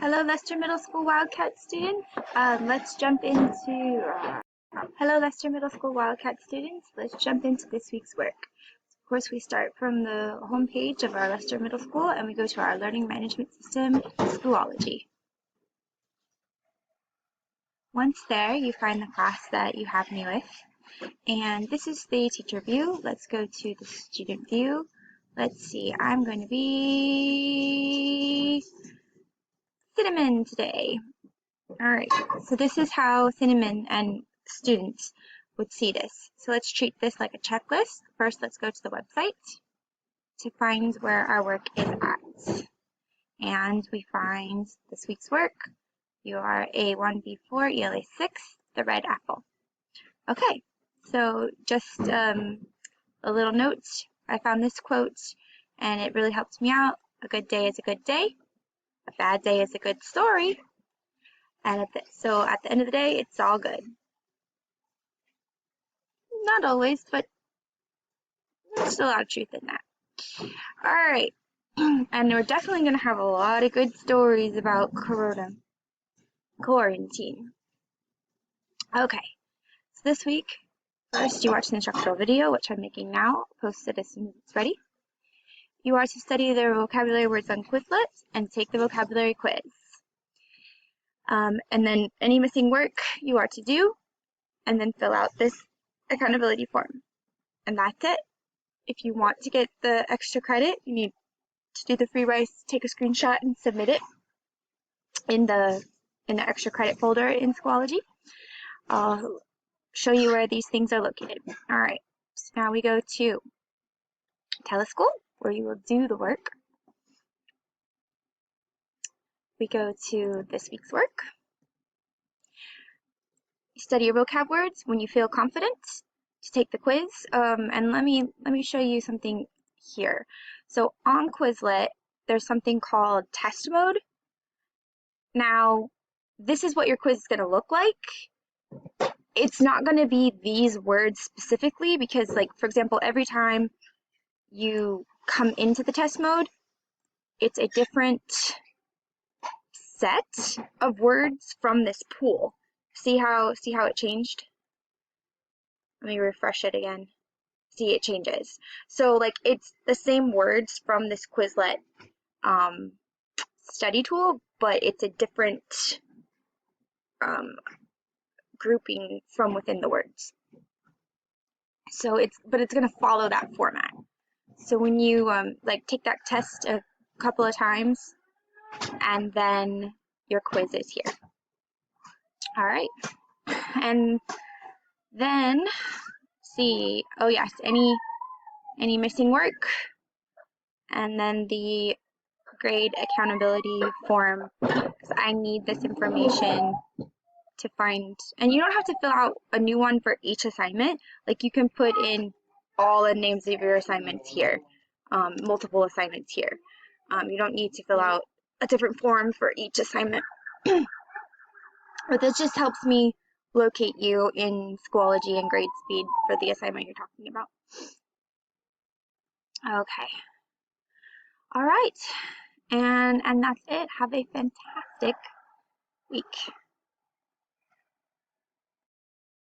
Hello, Leicester Middle School Wildcat students. Let's jump into Hello, Leicester Middle School Wildcat students. Let's jump into this week's work. Of course, we start from the home page of our Leicester Middle School and we go to our Learning Management System, Schoology. Once there, you find the class that you have me with. And this is the teacher view. Let's go to the student view. Let's see, I'm going to be Cinnamon today. Alright, so this is how Cinnamon and students would see this. So let's treat this like a checklist. First, let's go to the website to find where our work is at. And we find this week's work. You are A1B4, ELA 6, the red apple. Okay, so just a little note. I found this quote and it really helped me out. A good day is a good day. A bad day is a good story. And so at the end of the day, it's all good. Not always, but there's still a lot of truth in that. All right, and we're definitely going to have a lot of good stories about quarantine. Okay, so this week, first you watch the instructional video, which I'm making now, posted as soon as it's ready. You are to study the vocabulary words on Quizlet and take the vocabulary quiz. And then any missing work you are to do, and then fill out this accountability form. And that's it. If you want to get the extra credit, you need to do the free rice, take a screenshot and submit it in the extra credit folder in Schoology. I'll show you where these things are located. All right, so now we go to Teleschool, where you will do the work. We go to this week's work. You study your vocab words when you feel confident to take the quiz. And let me show you something here. So on Quizlet, there's something called test mode. Now, this is what your quiz is going to look like. It's not going to be these words specifically because, like, for example, every time you come into the test mode, it's a different set of words from this pool. See how it changed? Let me refresh it again. See, it changes. So like it's the same words from this Quizlet study tool, but it's a different grouping from within the words. So it's going to follow that format. So when you like take that test a couple of times, and then your quiz is here. All right, and then see. Oh yes, any missing work, and then the grade accountability form. So I need this information to find, and you don't have to fill out a new one for each assignment. Like you can put in all the names of your assignments here, multiple assignments here. You don't need to fill out a different form for each assignment. But this just helps me locate you in Schoology and grade speed for the assignment you're talking about. Okay. All right. And that's it. Have a fantastic week.